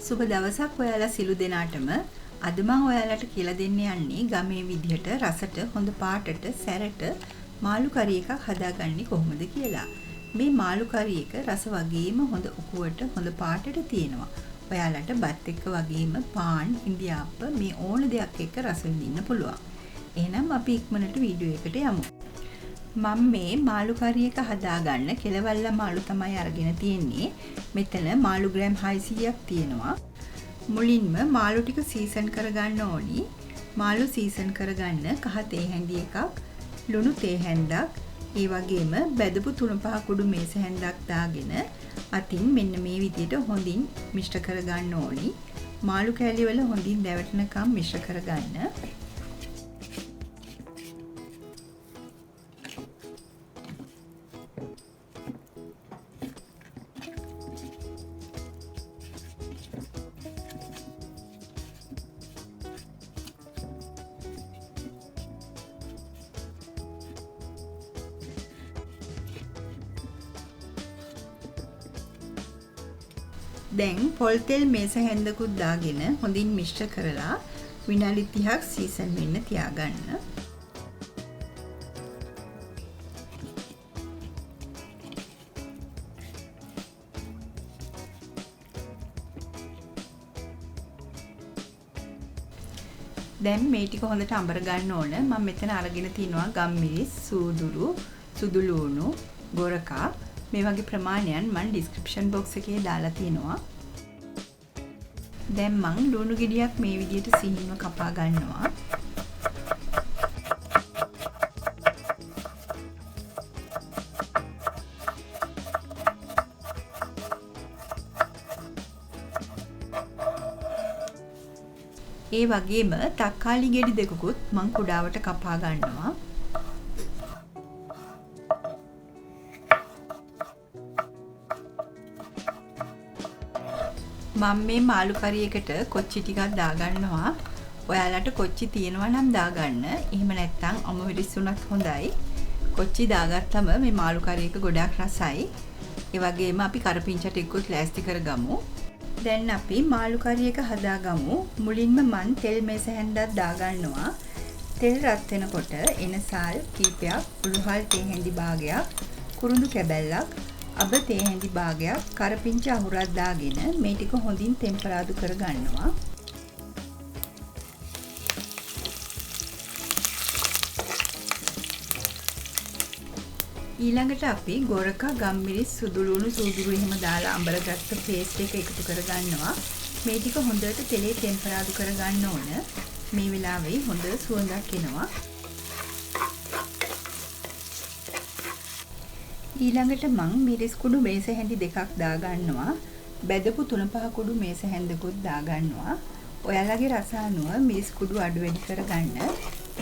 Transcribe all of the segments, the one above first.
සුබ දවසක් ඔයාලා සිළු දෙනාටම. අද මම ඔයාලට කියලා දෙන්න යන්නේ ගමේ විදිහට රසට හොඳ පාටට සැරට මාළු කරි එකක් හදාගන්නේ කොහොමද කියලා. මේ මාළු කරි එක රස වගේම හොඳ උකුවට හොඳ පාටට තියෙනවා. ඔයාලට බත් එක්ක වගේම පාන්, ඉන්දියාප්ප මේ ඕන දෙයක් එක්ක රස විඳින්න පුළුවන්. එහෙනම් අපි ඉක්මනට වීඩියෝ එකට යමු. මම මේ මාළු කරි එක හදාගන්න කෙලවල්ලා මාළු තමයි අරගෙන තියෙන්නේ. මෙතන මාළු ග්‍රෑම් 600ක් තියෙනවා. මුලින්ම මාළු ටික සීසන් කරගන්න ඕනි. මාළු සීසන් කරගන්න කහ තේ හැඳි එකක්, ලුණු තේ හැන්දක්, ඒ වගේම බැදපු 3-5 කුඩු මේස හැන්දක් දාගෙන අතින් මෙන්න මේ විදිහට හොඳින් මිශ්‍ර කරගන්න ඕනි. මාළු කෑලි වල හොඳින් දැවටෙනකම් මිශ්‍ර කරගන්න. දැන් පොල් තෙල් මේස හැන්දකුත් දාගෙන හොඳින් මිශ්‍ර කරලා විනාඩි 30ක් සීසන් වෙන්න තියාගන්න. දැන් මේ ටික හොඳට අඹර ගන්න ඕන. මම මෙතන අරගෙන තිනවා ගම්මිරිස්, සූදුරු, සුදු ලුණු, ගොරකා මේ වගේ ප්‍රමාණයන් මම ඩිස්ක්‍රිප්ෂන් බොක්ස් එකේ දාලා තියෙනවා. දැන් මම ලුණු ගෙඩියක් මේ විදිහට සිහින්ව කපා ගන්නවා. ඒ වගේම තක්කාලි ගෙඩි දෙකකුත් මම කුඩාවට කපා ගන්නවා. මම මේ මාළු කරි එකට කොච්චි ටිකක් දාගන්නවා. ඔයාලට කොච්චි තියෙනවා නම් දාගන්න. එහෙම නැත්නම් අමුවිරිස් උනත් හොඳයි. කොච්චි දාගත්තම මේ මාළු කරි එක ගොඩාක් රසයි. ඒ වගේම අපි කරපිංචට එක්කත් ලෑස්ති කරගමු. දැන් අපි මාළු කරි එක හදාගමු. මුලින්ම මම තෙල් මේස හැන්දක් දාගන්නවා. තෙල් රත් වෙනකොට එනසල් කීපයක්, උළුහල් තේ හැඳි භාගයක්, කුරුඳු කැබැල්ලක්, අබ තේ හැඳි භාගයක්, කරපිංච අහුරක් දාගෙන මේ ටික හොඳින් ටෙම්පරාදු කරගන්නවා. ඊළඟට අපි ගොරකා, ගම්මිරිස්, සුදු ලුණු, සූදුරු එහෙම දාලා අඹරගත්ත පේස්ට් එක එකතු කරගන්නවා. මේ ටික හොඳට තෙලේ ටෙම්පරාදු කරගන්න ඕන. මේ වෙලාවේ හොඳ සුවඳක් එනවා. ඊළඟට මම මිරිස් කුඩු මේස හැඳි දෙකක් දාගන්නවා. බැදපු 3-5 කුඩු මේස හැන්දකුත් දාගන්නවා. ඔයාලගේ රස අනුව මිරිස් කුඩු අඩු වැඩි කරගන්න.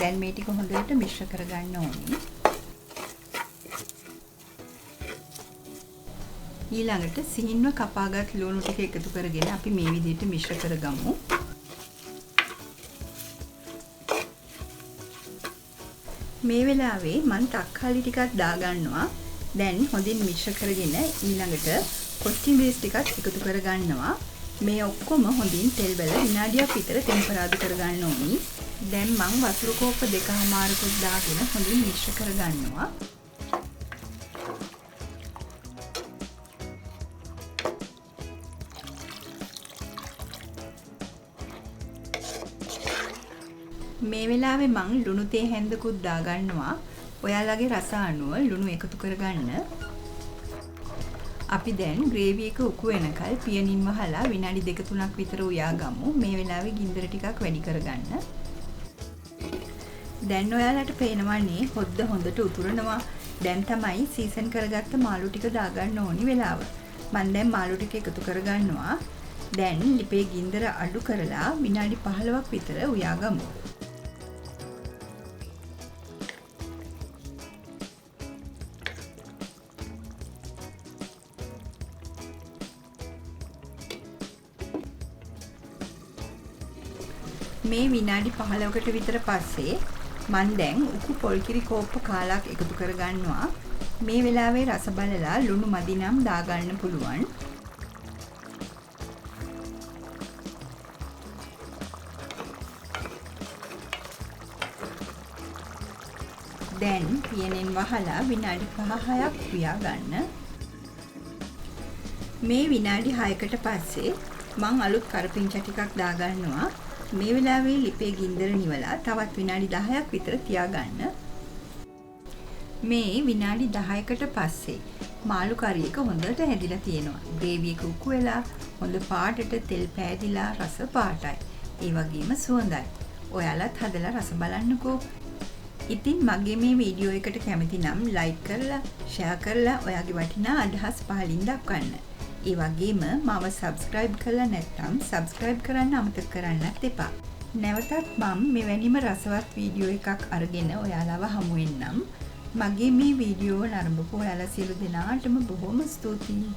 දැන් මේ ටික හොඳට මිශ්‍ර කරගන්න ඕනේ. ඊළඟට සිහින්ව කපාගත් ලුණු ටික එකතු කරගෙන අපි මේ විදිහට මිශ්‍ර කරගමු. මේ වෙලාවේ මම තක්කාලි ටිකක් දාගන්නවා. දැන් හොඳින් මිශ්‍ර කරගෙන ඊළඟට කොච්චිමිරිස් ටිකක් එකතු කරගන්නවා. මේ ඔක්කොම හොඳින් තෙල් වල විනාඩියක් විතර ටෙම්පරාදු කරගන්න ඕනි. දැන් මම වතුර කෝප්ප 2මාරකුත් දාගෙන හොඳින් මිශ්‍ර කරගන්නවා. මේ වෙලාවේ මම ලුණු තේ හැන්දකුත් දාගන්නවා. ඔයාලගේ රස අනුව ලුණු එකතු කරගන්න. අපි දැන් ග්‍රේවි එක උකු වෙනකල් පියනින් වහලා විනාඩි 2-3ක් විතර උයාගමු. මේ වෙලාවේ ගින්දර ටිකක් වැඩි කරගන්න. දැන් ඔයාලට පේනවනේ හොද්ද හොඳට උතුරනවා. දැන් තමයි සීසන් කරගත්ත මාළු ටික දාගන්න ඕනි වෙලාව. මම දැන් මාළු ටික එකතු කරගන්නවා. දැන් ලිපේ ගින්දර අඩු කරලා විනාඩි 15ක් විතර උයාගමු. මේ විනාඩි 15කට විතර පස්සේ මම දැන් උකු පොල් කිරි කෝප්ප කාලක් එකතු කරගන්නවා. මේ වෙලාවේ රස බලලා ලුණු මදි නම් දාගන්න පුළුවන්. දැන් පියනෙන් වහලා විනාඩි 5-6ක් පියා ගන්න. මේ විනාඩි 6කට පස්සේ මං අලුත් කරපිංචා ටිකක් දාගන්නවා. මේ වෙලාවේ ලිපේ ගින්දර නිවලා තවත් විනාඩි 10ක් විතර තියාගන්න. මේ විනාඩි 10කට පස්සේ මාළු කරි එක හොඳට හැදිලා තියෙනවා. ග්‍රේවි එක උකු වෙලා හොඳ පාටට තෙල් පෑදිලා රස පාටයි. ඒ වගේම සුවඳයි. ඔයාලත් හදලා රස බලන්නකෝ. ඉතින් මගේ මේ වීඩියෝ එකට කැමති නම් ලයික් කරලා, ෂෙයා කරලා ඔයාගේ වටිනා අදහස් පහලින් දක්වන්න. ඒ වගේම මම සබ්ස්ක්‍රයිබ් කරලා නැත්නම් සබ්ස්ක්‍රයිබ් කරන්න අමතක කරන්නත් එපා. නැවතත් මම මෙවැනිම රසවත් වීඩියෝ එකක් අරගෙන ඔයාලව හමු වෙන්නම්. මගේ මේ වීඩියෝ නරඹපු ඔයාලා සියලු දෙනාටම බොහොම ස්තුතියි.